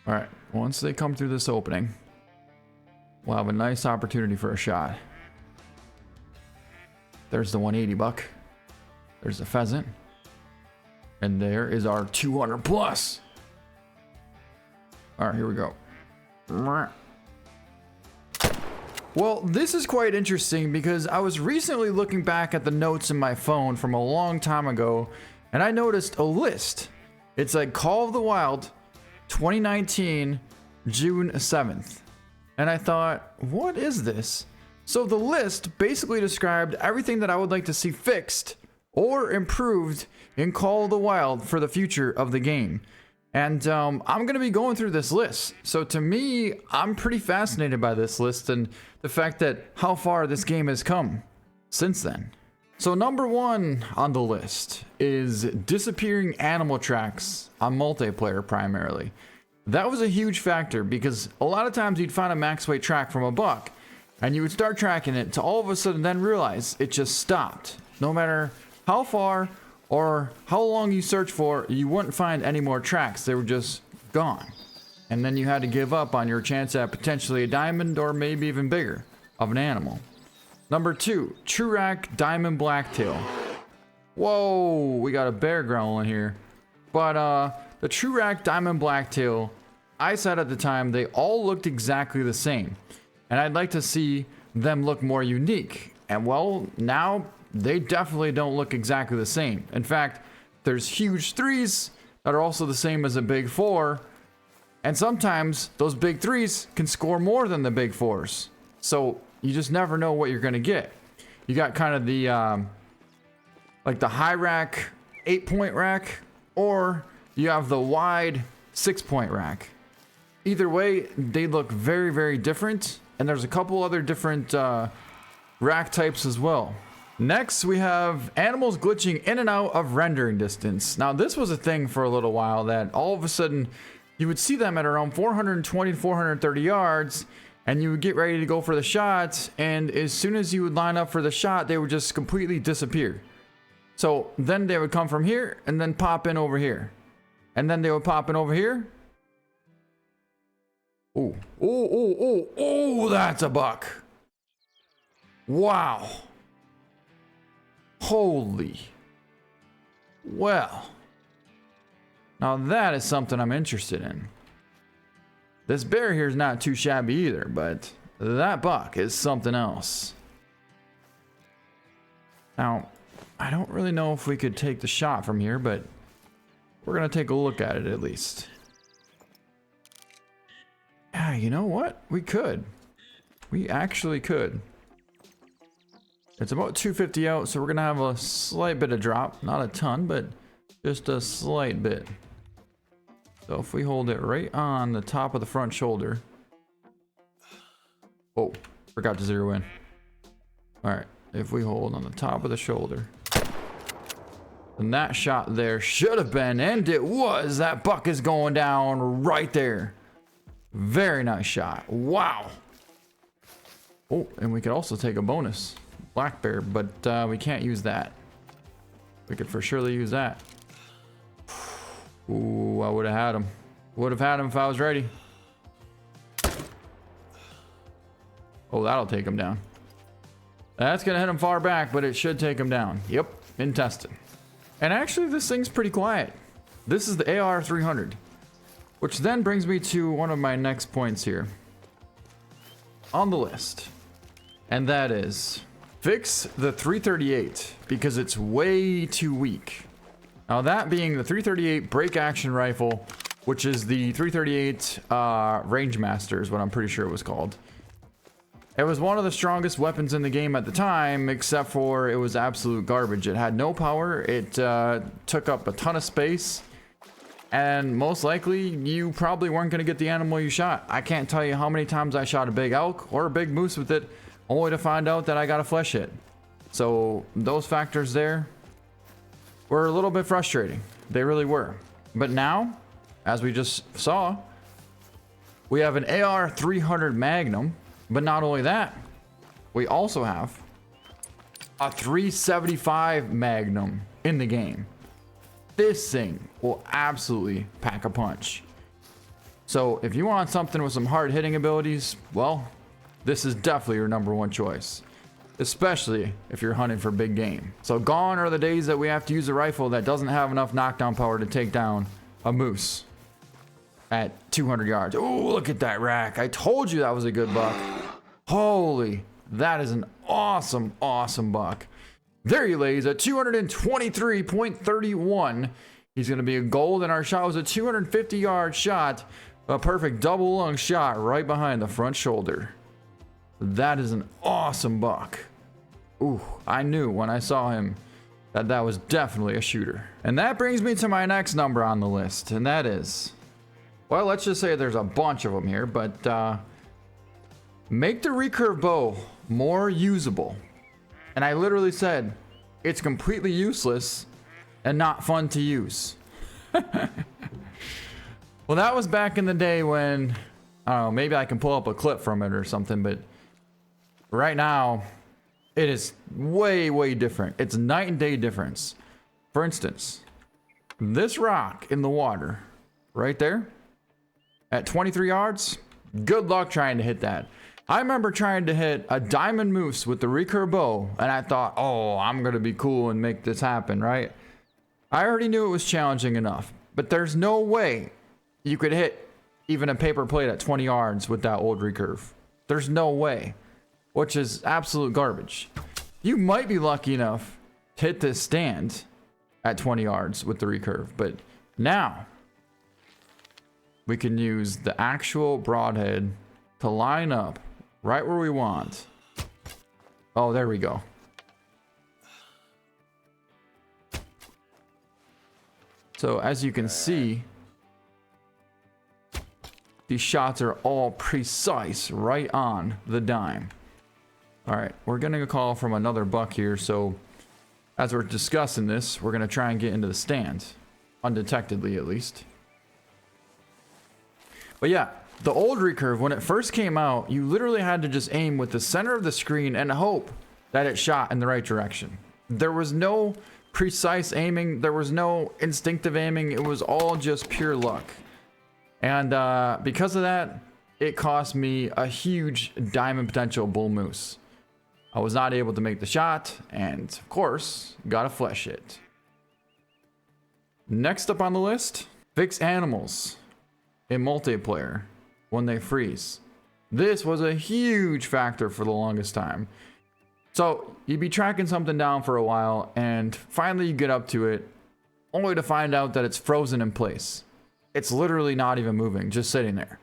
All right, once they come through this opening, we'll have a nice opportunity for a shot. There's the 180 buck. There's the pheasant. And there is our 200 plus. All right, here we go. Well, this is quite interesting because I was recently looking back at the notes in my phone from a long time ago, and I noticed a list. It's like Call of the Wild 2019 June 7th. And I thought, what is this? So the list basically described everything that I would like to see fixed or improved in Call of the Wild for the future of the game. And I'm going to be going through this list. So to me, I'm pretty fascinated by this list and the fact that how far this game has come since then. So number one on the list is disappearing animal tracks on multiplayer primarily. That was a huge factor because a lot of times you'd find a max weight track from a buck and you would start tracking it to all of a sudden then realize it just stopped. No matter how far or how long you search for, you wouldn't find any more tracks. They were just gone. And then you had to give up on your chance at potentially a diamond or maybe even bigger of an animal. Number two, Trurak Diamond Blacktail. Whoa, we got a bear growling here. But the Trurak Diamond Blacktail, I said at the time, they all looked exactly the same. And I'd like to see them look more unique. And well, now they definitely don't look exactly the same. In fact, there's huge threes that are also the same as a big four. And sometimes those big threes can score more than the big fours. So you just never know what you're going to get. You got kind of the, like the high rack 8-point rack, or you have the wide 6-point rack. Either way, they look very, very different. And there's a couple other different rack types as well. Next, we have animals glitching in and out of rendering distance. Now, this was a thing for a little while that all of a sudden you would see them at around 420 to 430 yards and you would get ready to go for the shot. And as soon as you would line up for the shot, they would just completely disappear. So then they would come from here and then pop in over here. And then they would pop in over here. Oh, oh, oh, oh, oh, that's a buck. Wow. Holy. Well. Now that is something I'm interested in. This bear here is not too shabby either, but that buck is something else. Now, I don't really know if we could take the shot from here, but we're going to take a look at it at least. Yeah, you know what? We could. We actually could. It's about 250 out, so we're going to have a slight bit of drop. Not a ton, but just a slight bit. So if we hold it right on the top of the front shoulder. Oh, forgot to zero in. Alright, if we hold on the top of the shoulder. And that shot there should have been, and it was. That buck is going down right there. Very nice shot. Wow. Oh, and we could also take a bonus. Black bear, but we can't use that. We could for surely use that. Ooh, I would have had him. Would have had him if I was ready. Oh, that'll take him down. That's gonna hit him far back, but it should take him down. Yep, been tested. And actually, this thing's pretty quiet. This is the AR300, which then brings me to one of my next points here on the list, and that is fix the 338 because it's way too weak. Now that being the 338 break action rifle, which is the 338 Rangemaster is what I'm pretty sure it was called. It was one of the strongest weapons in the game at the time, except for it was absolute garbage. It had no power, it took up a ton of space, and most likely you probably weren't going to get the animal you shot. I can't tell you how many times I shot a big elk or a big moose with it, only to find out that I got a flesh hit. So those factors there were a little bit frustrating. They really were. But now, as we just saw, we have an AR300 Magnum. But not only that, we also have a 375 Magnum in the game. This thing will absolutely pack a punch. So if you want something with some hard hitting abilities, well, this is definitely your #1 choice. Especially if you're hunting for big game. So gone are the days that we have to use a rifle that doesn't have enough knockdown power to take down a moose at 200 yards. Oh, look at that rack. I told you that was a good buck. Holy, that is an awesome, awesome buck. There he lays at 223.31. He's going to be a gold, and our shot was a 250-yard shot. A perfect double lung shot right behind the front shoulder. That is an awesome buck. Ooh, I knew when I saw him that that was definitely a shooter. And that brings me to my next number on the list, and that is, well, let's just say there's a bunch of them here, but make the recurve bow more usable. And I literally said it's completely useless and not fun to use. Well, that was back in the day when, I don't know, maybe I can pull up a clip from it or something, but right now it is way, way different. It's night and day difference. For instance, this rock in the water right there at 23 yards, good luck trying to hit that. I remember trying to hit a diamond moose with the recurve bow, and I thought, oh, I'm gonna be cool and make this happen, right? I already knew it was challenging enough, but there's no way you could hit even a paper plate at 20 yards with that old recurve. There's no way, which is absolute garbage. You might be lucky enough to hit this stand at 20 yards with the recurve, but now we can use the actual broadhead to line up right where we want. Oh, there we go. So as you can see, these shots are all precise, right on the dime. All right, we're gonna call from another buck here. So as we're discussing this, we're gonna try and get into the stand, undetectedly at least. But yeah, the old recurve, when it first came out, you literally had to just aim with the center of the screen and hope that it shot in the right direction. There was no precise aiming. There was no instinctive aiming. It was all just pure luck. And because of that, it cost me a huge diamond potential bull moose. I was not able to make the shot, and of course, got a flesh hit. Next up on the list, fix animals in multiplayer when they freeze. This was a huge factor for the longest time. So you'd be tracking something down for a while, and finally you get up to it, only to find out that it's frozen in place. It's literally not even moving, just sitting there.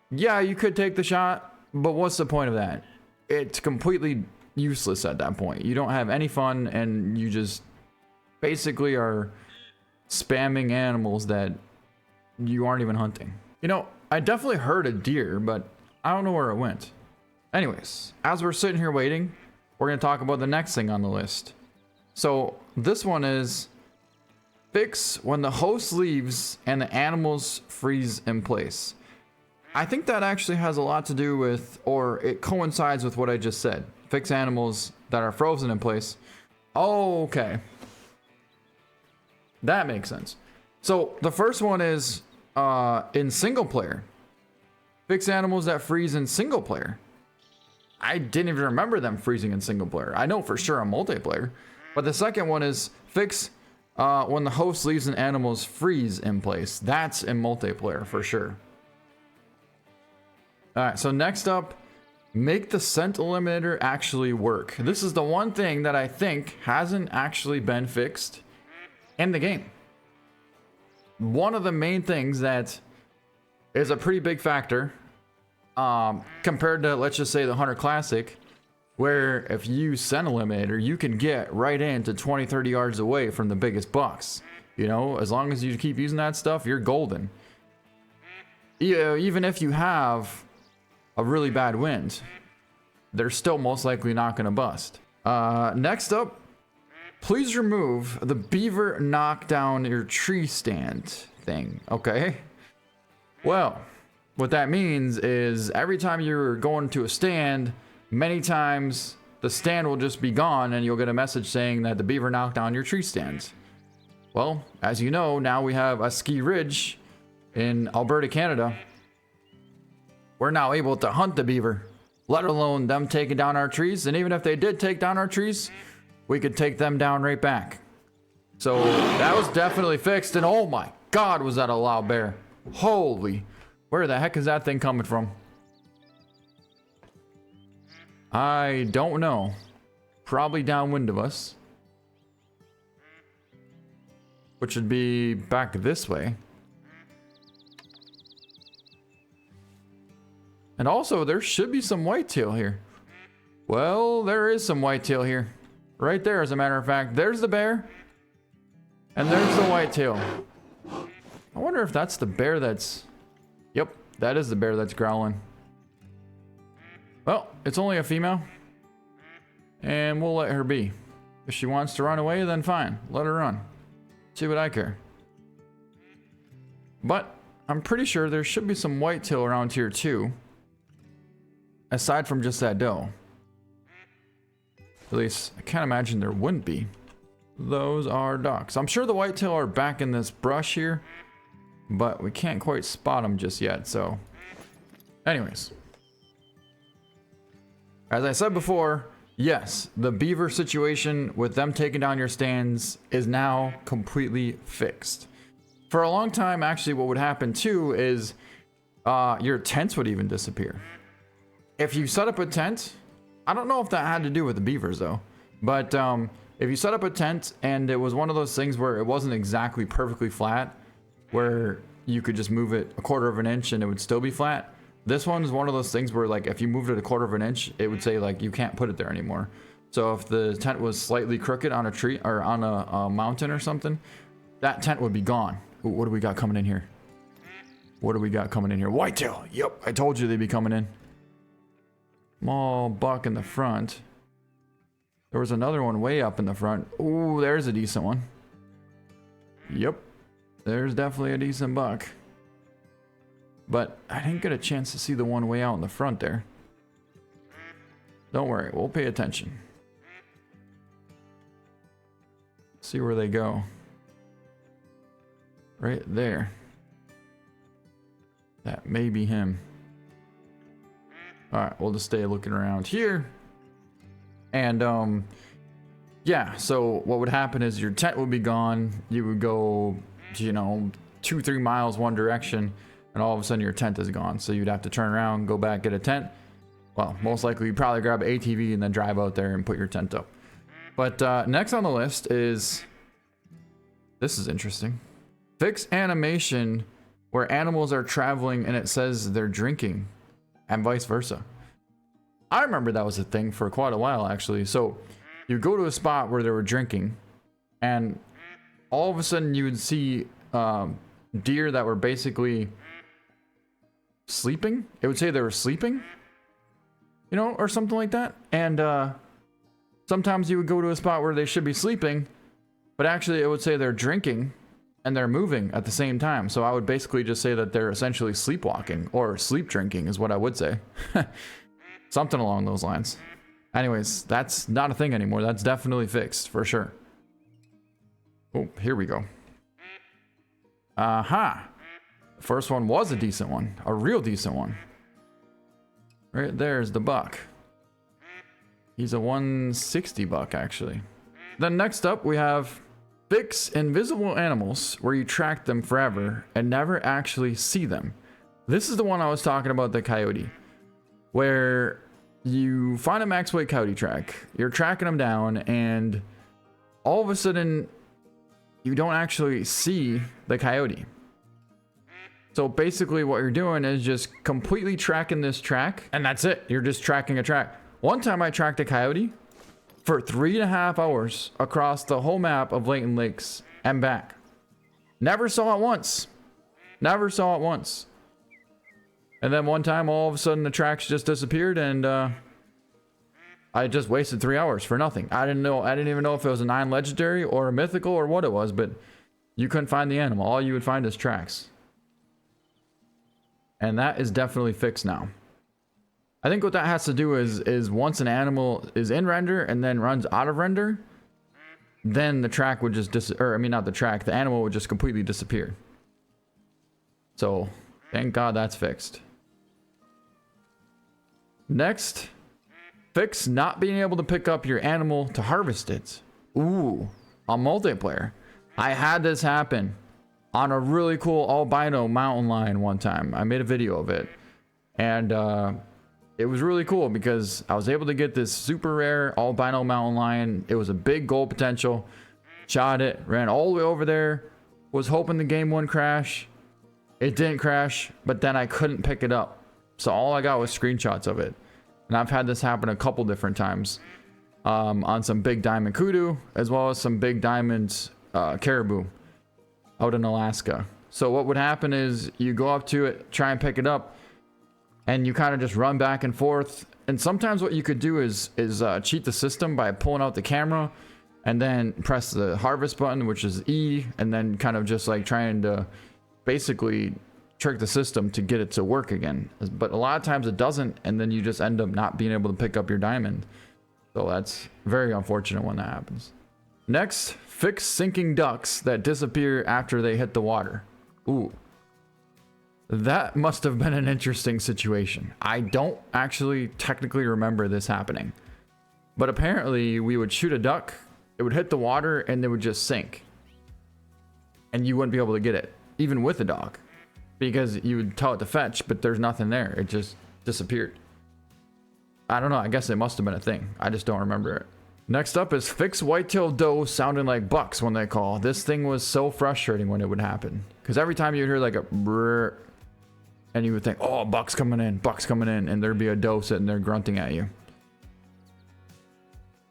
Yeah, you could take the shot, but what's the point of that? It's completely useless at that point. You don't have any fun, and you just basically are spamming animals that you aren't even hunting. You know, I definitely heard a deer, but I don't know where it went. Anyways, as we're sitting here waiting, we're going to talk about the next thing on the list. So this one is fix when the host leaves and the animals freeze in place. I think that actually has a lot to do with, or it coincides with what I just said. Fix animals that are frozen in place. Oh, okay. That makes sense. So the first one is in single player. Fix animals that freeze in single player. I didn't even remember them freezing in single player. I know for sure in multiplayer. But the second one is fix when the host leaves and animals freeze in place. That's in multiplayer for sure. All right, so next up, make the scent eliminator actually work. This is the one thing that I think hasn't actually been fixed in the game. One of the main things that is a pretty big factor compared to, let's just say, the Hunter Classic, where if you use scent eliminator, you can get right into 20, 30 yards away from the biggest bucks. You know, as long as you keep using that stuff, you're golden. Even if you have a really bad wind, they're still most likely not going to bust. Next up, please remove the beaver knock down your tree stand thing. Okay. Well, what that means is every time you're going to a stand, many times the stand will just be gone and you'll get a message saying that the beaver knocked down your tree stand. Well, as you know, now we have a ski ridge in Alberta, Canada, we're now able to hunt the beaver, let alone them taking down our trees. And even if they did take down our trees, we could take them down right back. So that was definitely fixed. And oh my God, was that a loud bear? Holy, where the heck is that thing coming from? I don't know. Probably downwind of us, which would be back this way. And also, there should be some whitetail here. Well, there is some whitetail here. Right there, as a matter of fact. There's the bear. And there's the whitetail. I wonder if that's the bear that's... Yep, that is the bear that's growling. Well, it's only a female. And we'll let her be. If she wants to run away, then fine. Let her run. See what I care. But I'm pretty sure there should be some whitetail around here too. Aside from just that doe. At least, I can't imagine there wouldn't be. Those are ducks. I'm sure the whitetail are back in this brush here, but we can't quite spot them just yet, so. Anyways. As I said before, yes, the beaver situation with them taking down your stands is now completely fixed. For a long time, actually, what would happen too is your tents would even disappear. If you set up a tent, I don't know if that had to do with the beavers though, but if you set up a tent and it was one of those things where it wasn't exactly perfectly flat, where you could just move it 1/4 of an inch and it would still be flat, this one is one of those things where like if you moved it 1/4 of an inch, it would say like you can't put it there anymore. So if the tent was slightly crooked on a tree or on a mountain or something, that tent would be gone. Ooh, what do we got coming in here? What do we got coming in here? Whitetail. Yep, I told you they'd be coming in. Small buck in the front. There was another one way up in the front. Ooh, there's a decent one. Yep, there's definitely a decent buck. But I didn't get a chance to see the one way out in the front there. Don't worry, we'll pay attention. See where they go. Right there. That may be him. Alright, we'll just stay looking around here. And, yeah, so what would happen is your tent would be gone. You would go, you know, 2-3 miles one direction, and all of a sudden your tent is gone. So you'd have to turn around, go back, get a tent. Well, most likely you'd probably grab an ATV and then drive out there and put your tent up. But next on the list is... This is interesting. Fix animation where animals are traveling and it says they're drinking. And vice versa. I remember that was a thing for quite a while, actually. So you go to a spot where they were drinking, and all of a sudden you would see deer that were basically sleeping. It would say they were sleeping, you know, or something like that. And sometimes you would go to a spot where they should be sleeping, but actually it would say they're drinking and they're moving at the same time. So I would basically just say that they're essentially sleepwalking, or sleep drinking is what I would say. Something along those lines. Anyways, that's not a thing anymore. That's definitely fixed for sure. Oh, here we go. Aha. The first one was a decent one, a real decent one. Right there's the buck. He's a 160 buck actually. Then next up we have fix invisible animals where you track them forever and never actually see them. This is the one I was talking about, the coyote, where you find a max weight coyote track, you're tracking them down, and all of a sudden you don't actually see the coyote. So basically what you're doing is just completely tracking this track, and that's it. You're just tracking a track. One time I tracked a coyote for 3.5 hours across the whole map of Layton Lakes and back. Never saw it once. Never saw it once. And then one time, all of a sudden, the tracks just disappeared, and I just wasted 3 hours for nothing. I didn't even know if it was a 9 legendary or a mythical or what it was, but you couldn't find the animal. All you would find is tracks. And that is definitely fixed now. I think what that has to do is once an animal is in render and then runs out of render, then the track would just the animal would just completely disappear. So thank God that's fixed. Next, fix not being able to pick up your animal to harvest it. Ooh, on multiplayer. I had this happen on a really cool albino mountain lion one time. I made a video of it. And it was really cool because I was able to get this super rare albino mountain lion. It was a big gold potential. Shot it, ran all the way over there. Was hoping the game wouldn't crash. It didn't crash, but then I couldn't pick it up. So all I got was screenshots of it. And I've had this happen a couple different times. On some big diamond kudu, as well as some big diamond caribou out in Alaska. So what would happen is you go up to it, try and pick it up, and you kind of just run back and forth. And sometimes what you could do is cheat the system by pulling out the camera and then press the harvest button, which is E, and then kind of just like trying to basically trick the system to get it to work again. But a lot of times it doesn't, and then you just end up not being able to pick up your diamond. So that's very unfortunate when that happens. Next, fix sinking ducks that disappear after they hit the water. Ooh. That must have been an interesting situation. I don't actually technically remember this happening. But apparently we would shoot a duck, it would hit the water, and it would just sink. And you wouldn't be able to get it, even with a dog. Because you would tell it to fetch, but there's nothing there. It just disappeared. I don't know, I guess it must have been a thing. I just don't remember it. Next up is fix whitetail doe sounding like bucks when they call. This thing was so frustrating when it would happen. Because every time you'd hear like a brrr, and you would think, oh, buck's coming in, and there'd be a doe sitting there grunting at you.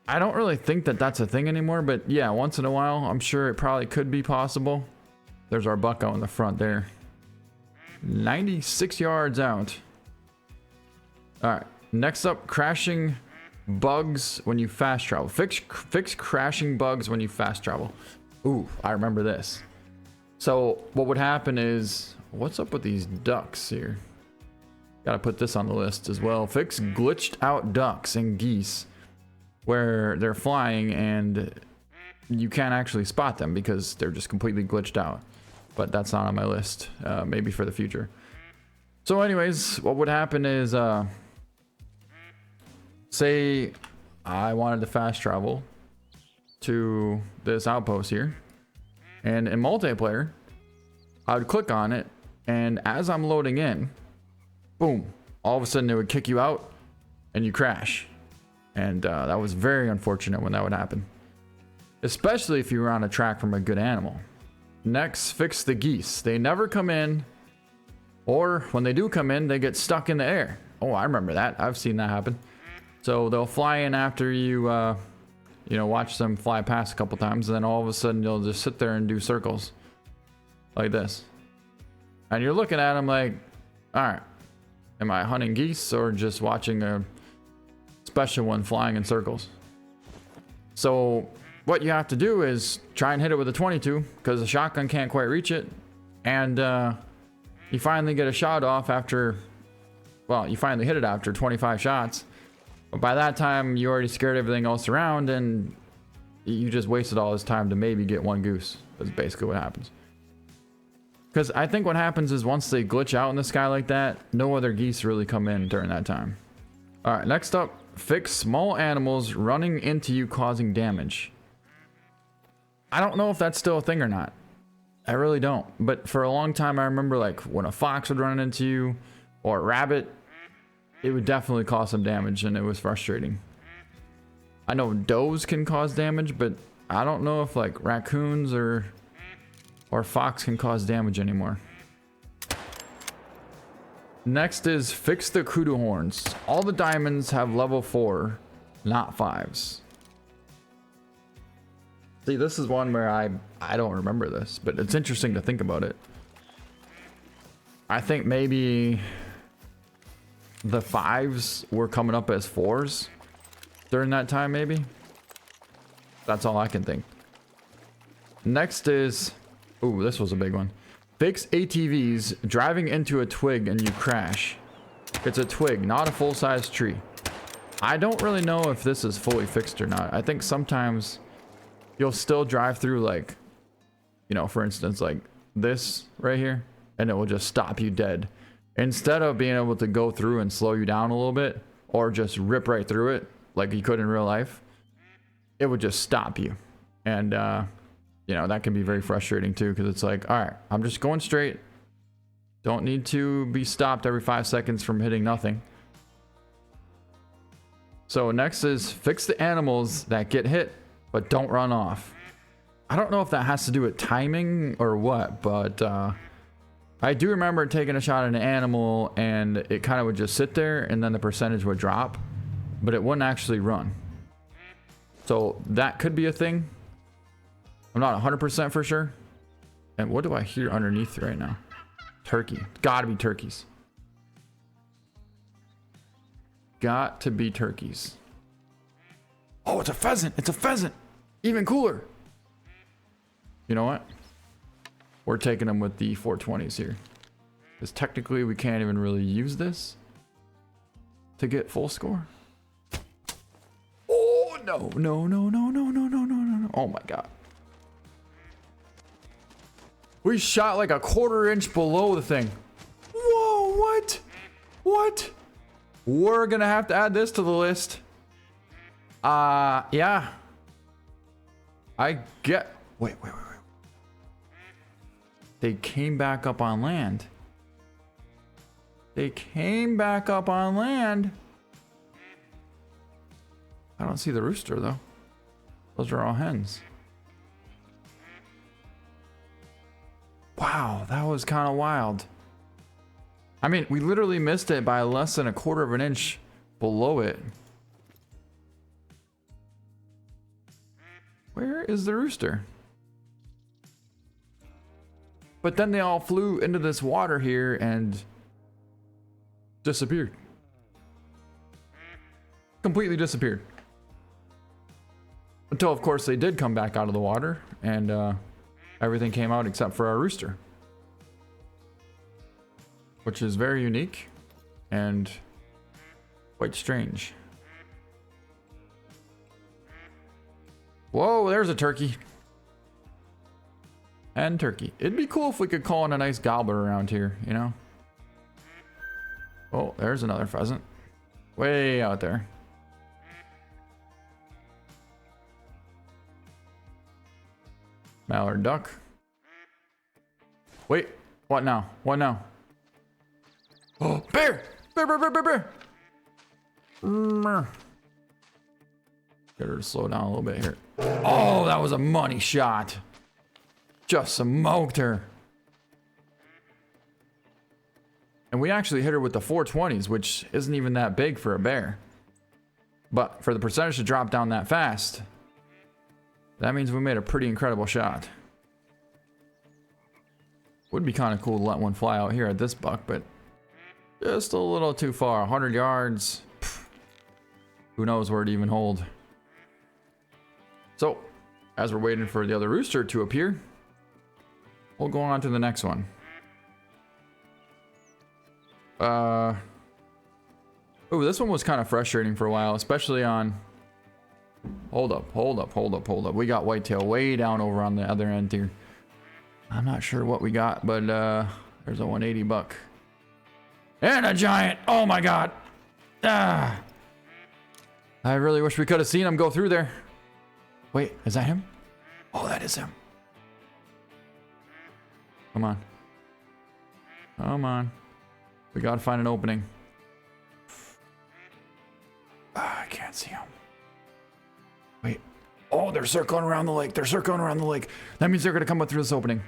I don't really think that that's a thing anymore, but yeah, once in a while, I'm sure it probably could be possible. There's our buck out in the front there. 96 yards out. All right, next up, crashing bugs when you fast travel. Fix crashing bugs when you fast travel. Ooh, I remember this. So what would happen is, what's up with these ducks here? Gotta put this on the list as well. Fix glitched out ducks and geese where they're flying and you can't actually spot them because they're just completely glitched out. But that's not on my list, maybe for the future. So anyways, what would happen is, say I wanted to fast travel to this outpost here, and in multiplayer, I would click on it, and as I'm loading in, boom, all of a sudden it would kick you out and you crash. And that was very unfortunate when that would happen, especially if you were on a track from a good animal. Next, fix the geese. They never come in, or when they do come in, they get stuck in the air. Oh, I remember that. I've seen that happen. So they'll fly in after you, you know, watch them fly past a couple times, and then all of a sudden you'll just sit there and do circles like this. And you're looking at them like, all right, am I hunting geese or just watching a special one flying in circles? So what you have to do is try and hit it with a 22 because the shotgun can't quite reach it. And you finally get a shot off after, well, you finally hit it after 25 shots. But by that time, you already scared everything else around and you just wasted all this time to maybe get one goose. That's basically what happens. Because I think what happens is once they glitch out in the sky like that, no other geese really come in during that time. All right, next up, fix small animals running into you causing damage. I don't know if that's still a thing or not. I really don't. But for a long time, I remember like when a fox would run into you or a rabbit, it would definitely cause some damage and it was frustrating. I know does can cause damage, but I don't know if like raccoons or fox can cause damage anymore. Next is fix the kudu horns. All the diamonds have level 4, not 5s. See, this is one where I don't remember this, but it's interesting to think about it. I think maybe the 5s were coming up as 4s during that time, maybe. That's all I can think. Next is, ooh, this was a big one. Fix ATVs driving into a twig and you crash. It's a twig, not a full-size tree. I don't really know if this is fully fixed or not. I think sometimes you'll still drive through, like, you know, for instance, like this right here. and it will just stop you dead. Instead of being able to go through and slow you down a little bit, or just rip right through it like you could in real life, it would just stop you. And, you know, that can be very frustrating too, because it's like, all right, I'm just going straight. Don't need to be stopped every 5 seconds from hitting nothing. So next is fix the animals that get hit, but don't run off. I don't know if that has to do with timing or what, but I do remember taking a shot at an animal and it kind of would just sit there and then the percentage would drop, but it wouldn't actually run. So that could be a thing. I'm not 100% for sure. And what do I hear underneath right now? Turkey. Gotta be turkeys. Got to be turkeys. Oh, it's a pheasant. It's a pheasant. Even cooler. You know what? We're taking them with the 420s here. Because technically we can't even really use this to get full score. Oh, no. No, no, no, no, no, no, no, no, no. Oh my God. We shot like a 1/4 inch below the thing. Whoa, what? What? We're gonna have to add this to the list. Yeah. I get... Wait. They came back up on land. They came back up on land. I don't see the rooster though. Those are all hens. Wow, that was kind of wild. I mean, we literally missed it by less than a 1/4 inch below it. Where is the rooster? But then they all flew into this water here and disappeared. Completely disappeared. Until, of course, they did come back out of the water and everything came out except for our rooster. Which is very unique and quite strange. Whoa, there's a turkey. And turkey. It'd be cool if we could call in a nice gobbler around here, you know? Oh, there's another pheasant. Way out there. Mallard duck. Wait, what now? What now? Oh, bear! Bear! Get her to slow down a little bit here. Oh, that was a money shot. Just smoked her. And we actually hit her with the 420s, which isn't even that big for a bear. But for the percentage to drop down that fast, that means we made a pretty incredible shot. Would be kind of cool to let one fly out here at this buck, but just a little too far. 100 yards. Pff, who knows where it even hold. So, as we're waiting for the other rooster to appear, we'll go on to the next one. Oh, this one was kind of frustrating for a while, especially on... Hold up. We got whitetail way down over on the other end here. I'm not sure what we got, but there's a 180 buck. And a giant! Oh my God! Ah! I really wish we could have seen him go through there. Wait, is that him? Oh, that is him. Come on. Come on. We gotta find an opening. I can't see him. Wait. Oh, they're circling around the lake. They're circling around the lake. That means they're gonna come up through this opening.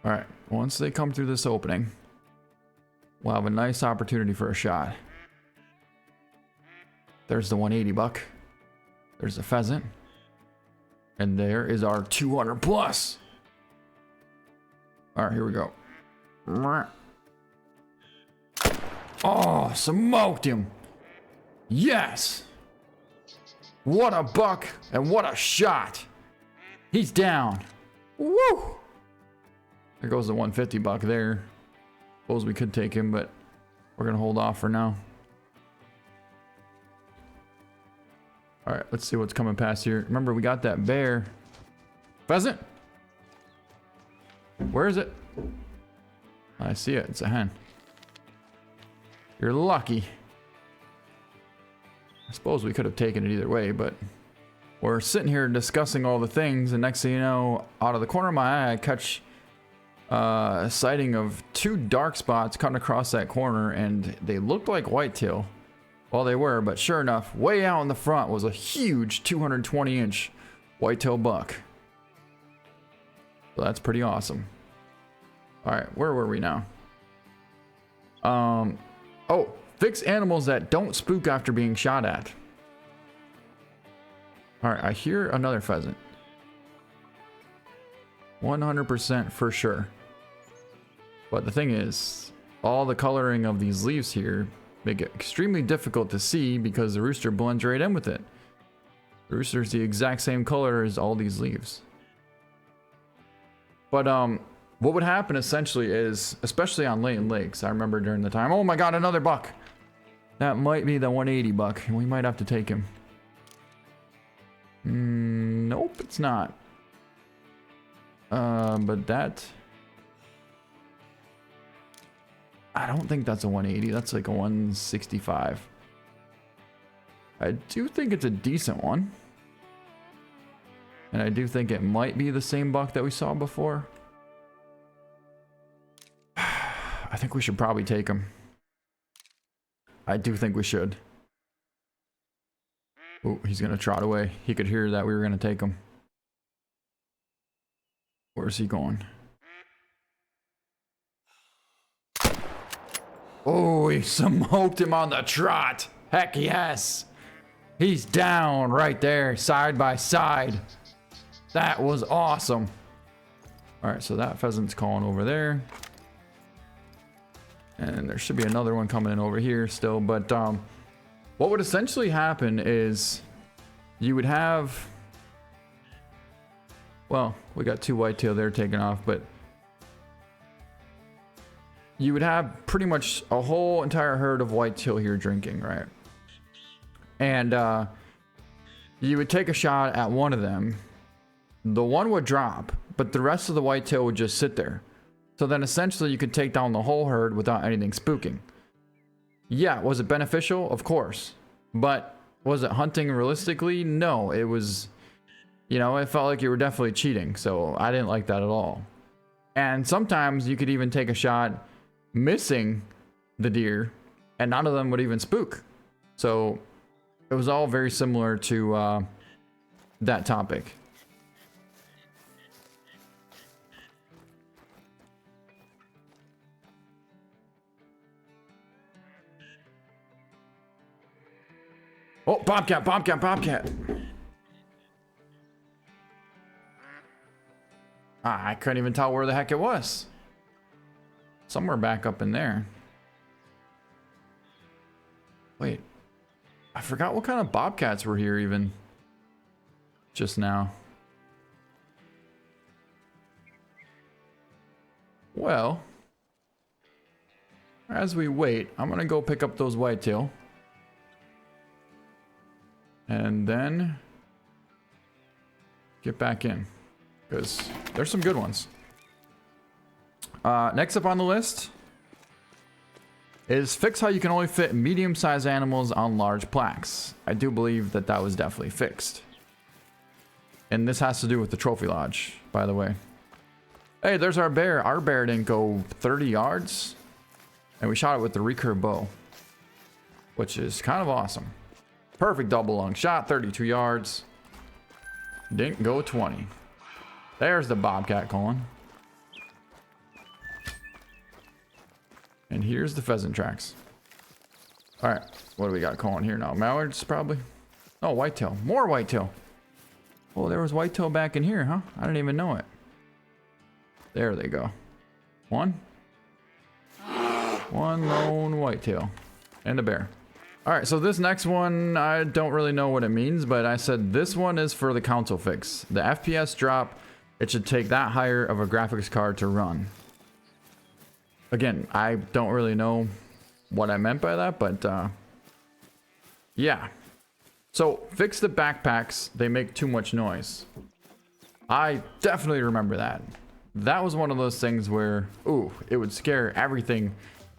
All right. Once they come through this opening, we'll have a nice opportunity for a shot. There's the 180 buck. There's the pheasant. And there is our 200 plus. All right, here we go. Oh, smoked him. Yes. What a buck and what a shot. He's down. Woo. There goes the 150 buck there. Suppose we could take him, but we're going to hold off for now. All right, let's see what's coming past here. Remember, we got that bear. Pheasant. Where is it? I see it. It's a hen. You're lucky. I suppose we could have taken it either way, but we're sitting here discussing all the things, and next thing you know, out of the corner of my eye, I catch a sighting of 2 dark spots cutting across that corner, and they looked like whitetail. Well, they were, but sure enough, way out in the front was a huge 220-inch whitetail buck. So that's pretty awesome. All right, where were we now? Oh, fix animals that don't spook after being shot at. All right, I hear another pheasant. 100% for sure. But the thing is, all the coloring of these leaves here make it extremely difficult to see because the rooster blends right in with it. The rooster's the exact same color as all these leaves. But what would happen essentially is, especially on Layton Lakes, I remember during the time, oh my god, another buck. That might be the 180 buck, and we might have to take him. Nope, it's not. But that... I don't think that's a 180. That's like a 165. I do think it's a decent one. And I do think it might be the same buck that we saw before. I think we should probably take him. I do think we should. Oh, he's gonna trot away. He could hear that we were gonna take him. Where's he going? Oh, he smoked him on the trot. Heck yes. He's down right there, side by side. That was awesome. All right, so that pheasant's calling over there. And there should be another one coming in over here still. But what would essentially happen is you would have... Well, we got 2 whitetail there taken off, but... You would have pretty much a whole entire herd of whitetail here drinking, right? And you would take a shot at one of them. The one would drop, but the rest of the whitetail would just sit there. So then essentially you could take down the whole herd without anything spooking. Yeah, was it beneficial? Of course. But was it hunting realistically? No, it was, you know, it felt like you were definitely cheating. So I didn't like that at all. And sometimes you could even take a shot missing the deer and none of them would even spook. So it was all very similar to that topic. Oh, bobcat, bobcat, bobcat. I couldn't even tell where the heck it was. Somewhere back up in there. Wait. I forgot what kind of bobcats were here even just now. Well, as we wait, I'm gonna go pick up those whitetail. And then get back in, because there's some good ones. Next up on the list is fix how you can only fit medium-sized animals on large plaques. I do believe that that was definitely fixed. And this has to do with the trophy lodge, by the way. Hey, there's our bear. Our bear didn't go 30 yards. And we shot it with the recurve bow, which is kind of awesome. Perfect double lung shot, 32 yards. Didn't go 20. There's the bobcat calling. And here's the pheasant tracks. All right, what do we got calling here now? Mallards, probably? Oh, whitetail. More whitetail. Oh, there was whitetail back in here, huh? I didn't even know it. There they go. One lone whitetail. And a bear. All right, so this next one, I don't really know what it means, but I said this one is for the console fix. The FPS drop, it should take that higher of a graphics card to run. Again, I don't really know what I meant by that, but yeah. So fix the backpacks, they make too much noise. I definitely remember that. that was one of those things where, ooh, it would scare everything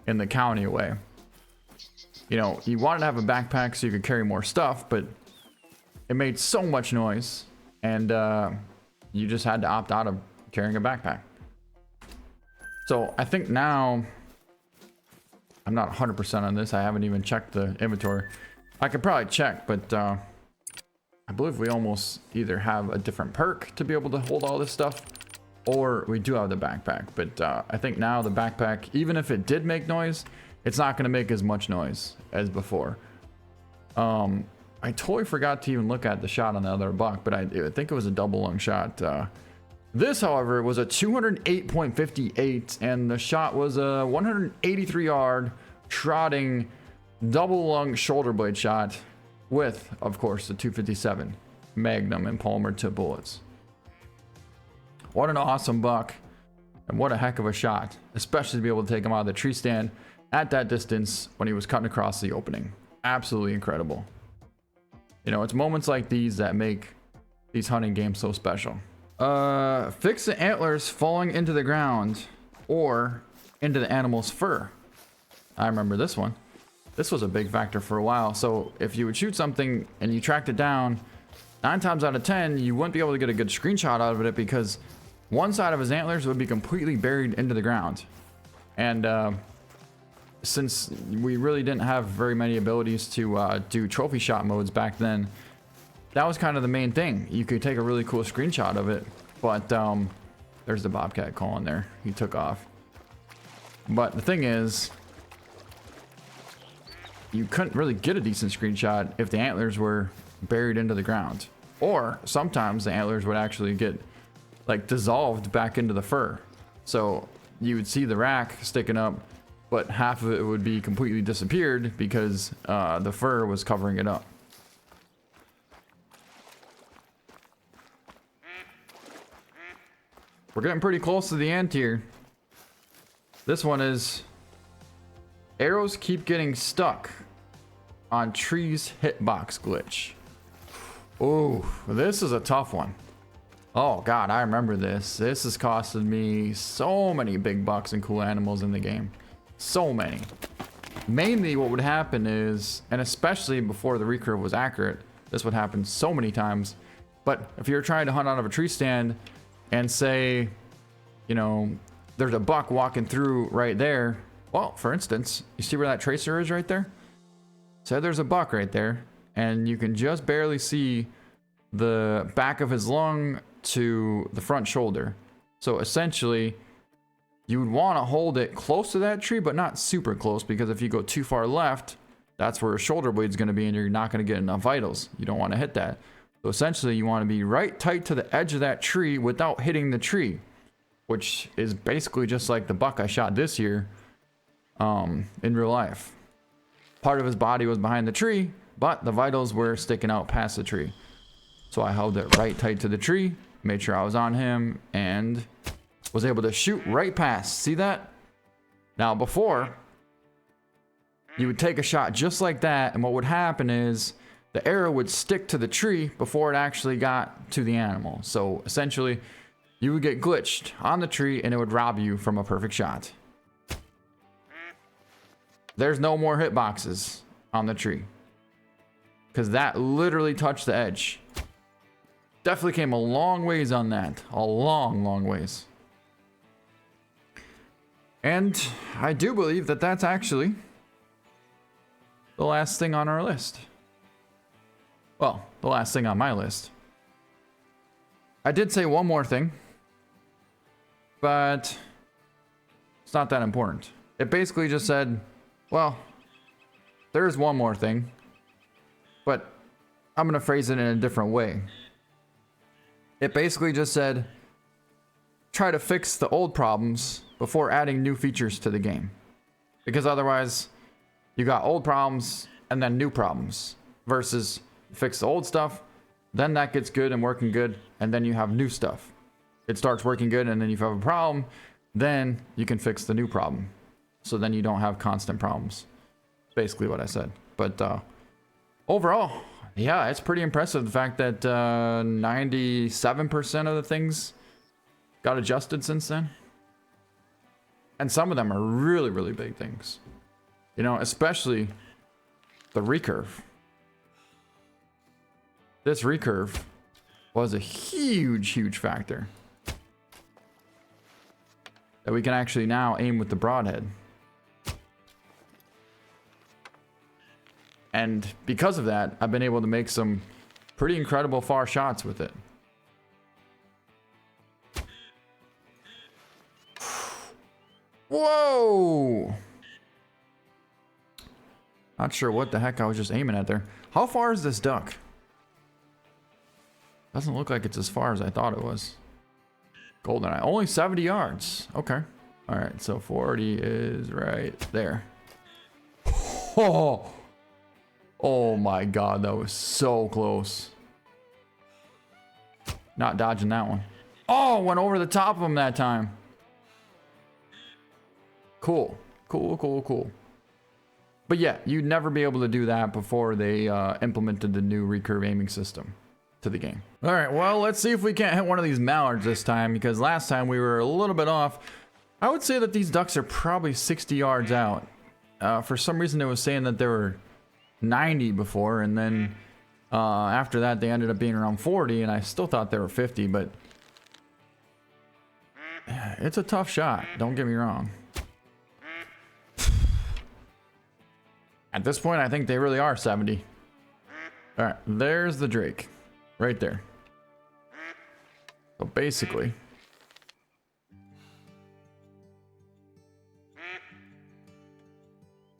in the county away. You know, you wanted to have a backpack so you could carry more stuff, but it made so much noise, and you just had to opt out of carrying a backpack. So I think now, I'm not 100% on this. I haven't even checked the inventory. I could probably check, but I believe we almost either have a different perk to be able to hold all this stuff, or we do have the backpack. But I think now the backpack, even if it did make noise, it's not going to make as much noise as before. I totally forgot to even look at the shot on the other buck, but I think it was a double lung shot. This, however, was a 208.58, and the shot was a 183 yard trotting double lung shoulder blade shot with, of course, the 257 Magnum and polymer tip bullets. What an awesome buck, and what a heck of a shot, especially to be able to take him out of the tree stand at that distance when he was cutting across the opening. Absolutely incredible. You know, it's moments like these that make these hunting games so special. Fix the antlers falling into the ground or into the animal's fur. I remember this one. This was a big factor for a while. So if you would shoot something and you tracked it down, 9 times out of 10, you wouldn't be able to get a good screenshot out of it because one side of his antlers would be completely buried into the ground. And since we really didn't have very many abilities to do trophy shot modes back then, that was kind of the main thing. You could take a really cool screenshot of it, but there's the bobcat calling there. He took off. But the thing is, you couldn't really get a decent screenshot if the antlers were buried into the ground. Or sometimes the antlers would actually get like dissolved back into the fur. So you would see the rack sticking up, but half of it would be completely disappeared because the fur was covering it up. We're getting pretty close to the end here. This one is arrows keep getting stuck on trees hitbox glitch. Oh, this is a tough one. Oh god, I remember this. This has costed me so many big bucks and cool animals in the game. So many. Mainly what would happen is, and especially before the recurve was accurate, this would happen so many times. But if you're trying to hunt out of a tree stand and say, you know, there's a buck walking through right there. Well, for instance, you see where that tracer is right there? So there's a buck right there, and you can just barely see the back of his lung to the front shoulder. So essentially, you would want to hold it close to that tree, but not super close, because if you go too far left, that's where a shoulder blade's going to be, and you're not going to get enough vitals. You don't want to hit that. So essentially, you want to be right tight to the edge of that tree without hitting the tree, which is basically just like the buck I shot this year in real life. Part of his body was behind the tree, but the vitals were sticking out past the tree. So I held it right tight to the tree, made sure I was on him, and was able to shoot right past. See that? Now before, you would take a shot just like that, and what would happen is the arrow would stick to the tree before it actually got to the animal. So essentially, you would get glitched on the tree and it would rob you from a perfect shot. There's no more hitboxes on the tree, because that literally touched the edge. Definitely came a long ways on that. A long, long ways. And I do believe that that's actually the last thing on our list. Well, the last thing on my list. I did say one more thing, but it's not that important. It basically just said, well, there's one more thing, but I'm going to phrase it in a different way. It basically just said, try to fix the old problems before adding new features to the game. Because otherwise, you got old problems and then new problems. Versus fix the old stuff, then that gets good and working good, and then you have new stuff. It starts working good, and then if you have a problem, then you can fix the new problem. So then you don't have constant problems. Basically what I said. But overall, yeah, it's pretty impressive. The fact that 97% of the things got adjusted since then. And some of them are really, really big things. You know, especially the recurve. This recurve was a huge, huge factor. That we can actually now aim with the broadhead. And because of that, I've been able to make some pretty incredible far shots with it. Whoa! Not sure what the heck I was just aiming at there. How far is this duck? Doesn't look like it's as far as I thought it was. GoldenEye, only 70 yards. Okay. All right, so 40 is right there. Oh, oh my God, that was so close. Not dodging that one. Oh, went over the top of him that time. Cool, cool, cool, cool. But yeah, you'd never be able to do that before they implemented the new recurve aiming system to the game. All right, well, let's see if we can't hit one of these mallards this time, because last time we were a little bit off. I would say that these ducks are probably 60 yards out. For some reason, it was saying that they were 90 before, and then after that, they ended up being around 40, and I still thought they were 50, but it's a tough shot, don't get me wrong. At this point, I think they really are 70. All right, there's the Drake. Right there. So basically...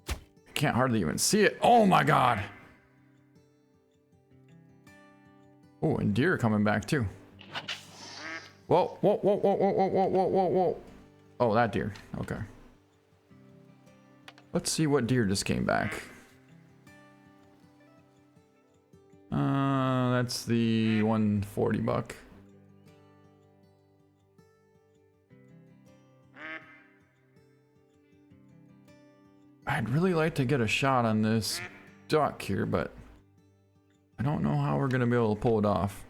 I can't hardly even see it. Oh my God! Oh, and deer coming back too. Whoa, whoa, whoa, whoa, whoa, whoa, whoa, whoa, whoa, whoa. Oh, that deer. Okay. Let's see what deer just came back. That's the 140 buck. I'd really like to get a shot on this duck here, but I don't know how we're gonna be able to pull it off.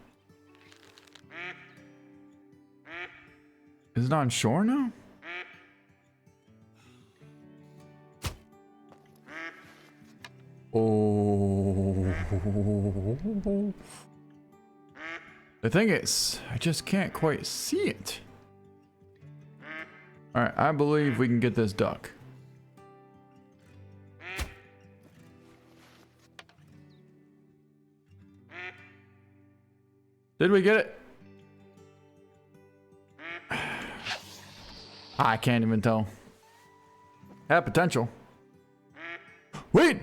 Is it on shore now? Oh. The thing is, I just can't quite see it. Alright, I believe we can get this duck. Did we get it? I can't even tell. Had potential. Wait!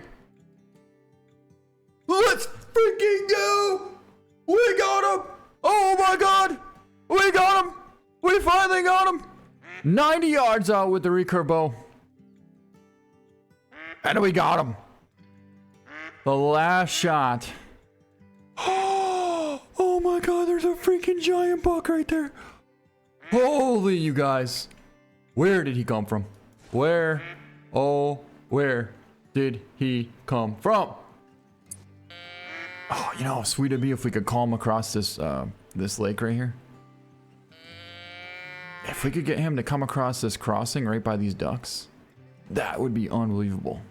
Let's freaking go! We got him! Oh my God! We got him! We finally got him! 90 yards out with the recurve bow. And we got him. The last shot. Oh my God, there's a freaking giant buck right there. Holy, you guys. Where did he come from? Where? Oh, where did he come from? Oh, you know how sweet it'd be if we could call him across this this lake right here. If we could get him to come across this crossing right by these ducks, that would be unbelievable.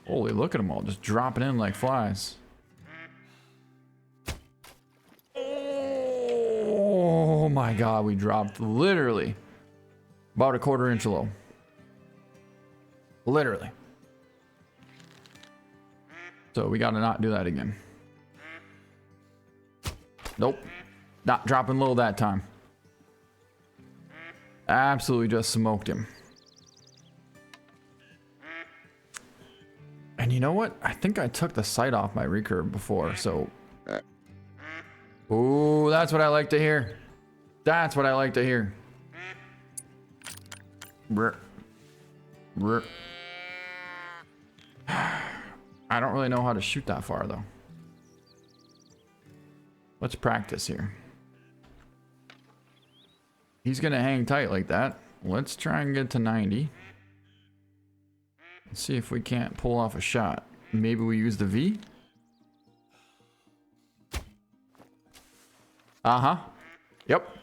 Holy, look at them all just dropping in like flies. Oh my God, we dropped literally about a quarter-inch low. Literally. So we gotta not do that again. Nope. Not dropping low that time. Absolutely just smoked him. And you know what? I think I took the sight off my recurve before, so... Ooh, that's what I like to hear. That's what I like to hear. Brr. Brr. I don't really know how to shoot that far, though. Let's practice here. He's going to hang tight like that. Let's try and get to 90. Let's see if we can't pull off a shot. Maybe we use the V? Uh-huh. Yep.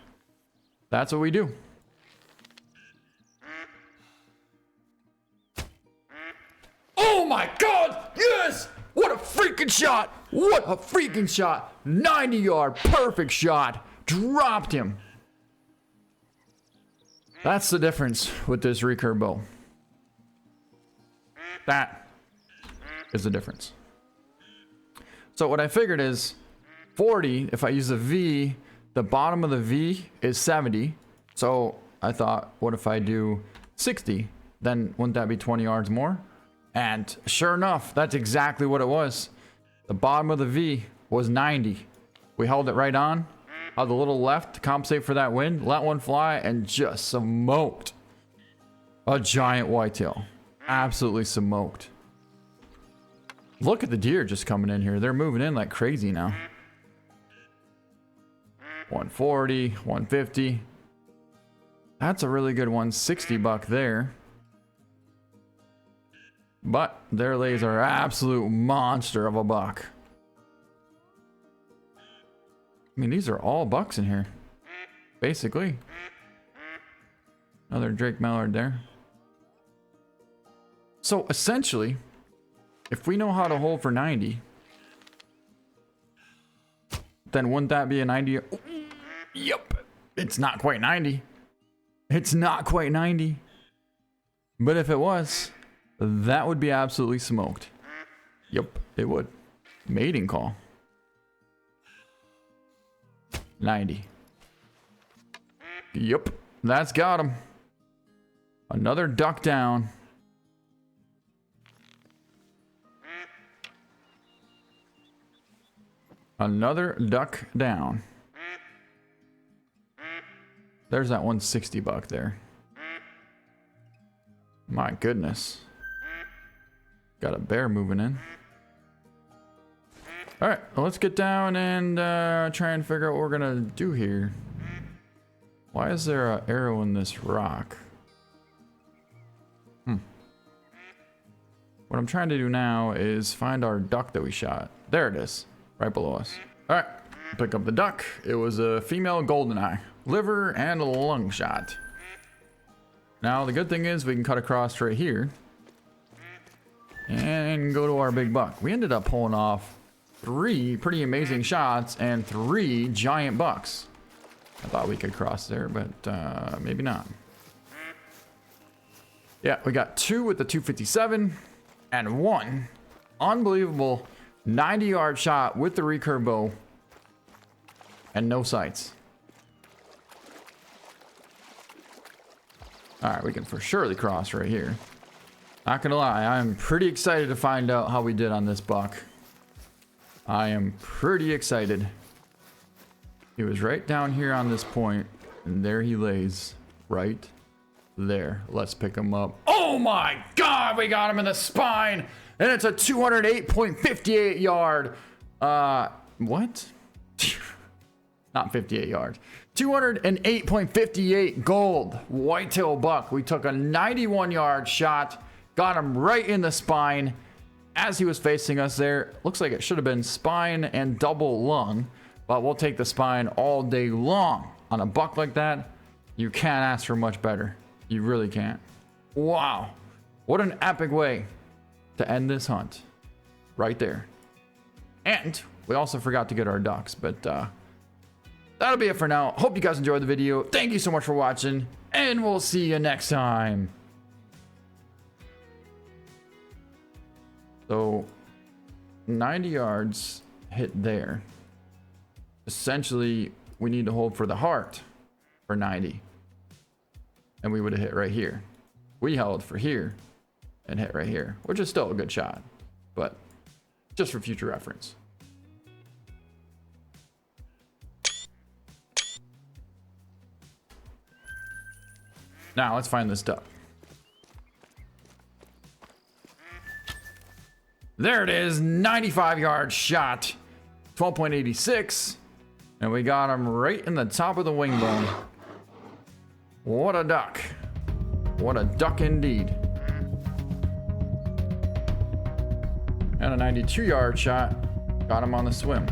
That's what we do. Oh my God! Yes! What a freaking shot! What a freaking shot! 90 yard, perfect shot. Dropped him. That's the difference with this recurve bow. That is the difference. So what I figured is 40, if I use the V, the bottom of the V is 70. So I thought, what if I do 60? Then wouldn't that be 20 yards more? And sure enough, that's exactly what it was. The bottom of the V was 90. We held it right on, held a little left to compensate for that wind, let one fly, and just smoked a giant whitetail. Absolutely smoked. Look at the deer just coming in here. They're moving in like crazy now. 140, 150. That's a really good 160 buck there. But their lays are absolute monster of a buck. I mean, these are all bucks in here, basically. Another Drake Mallard there. So essentially, if we know how to hold for 90, then wouldn't that be a 90? Yep. It's not quite 90. It's not quite 90. But if it was, that would be absolutely smoked. Yep, it would. Mating call. 90. Yep, that's got him. Another duck down. Another duck down. There's that 160 buck there. My goodness. Got a bear moving in. All right, well, let's get down and try and figure out what we're gonna do here. Why is there an arrow in this rock? What I'm trying to do now is find our duck that we shot. There it is, right below us. All right, pick up the duck. It was a female goldeneye, liver and a lung shot. Now the good thing is we can cut across right here and go to our big buck. We ended up pulling off 3 pretty amazing shots and 3 giant bucks. I thought we could cross there, but maybe not. Yeah, we got 2 with the 257 and 1 unbelievable 90-yard shot with the recurve bow and no sights. All right, we can for surely cross right here. Not gonna lie, I'm pretty excited to find out how we did on this buck. I am pretty excited. He was right down here on this point, and there he lays, right there. Let's pick him up. Oh my God, we got him in the spine, and it's a 208.58 yard. What? Not 58 yards. 208.58 gold whitetail buck. We took a 91-yard shot, got him right in the spine as he was facing us there. Looks like it should have been spine and double lung, but we'll take the spine all day long. On a buck like that, you can't ask for much better. You really can't. Wow. What an epic way to end this hunt. Right there. And we also forgot to get our ducks, but that'll be it for now. Hope you guys enjoyed the video. Thank you so much for watching, and we'll see you next time. So 90 yards hit there. Essentially, we need to hold for the heart for 90. And we would have hit right here. We held for here and hit right here, which is still a good shot, but just for future reference. Now let's find this duck. There it is, 95-yard shot, 12.86, and we got him right in the top of the wing bone. What a duck. What a duck indeed. And a 92-yard shot, got him on the swim.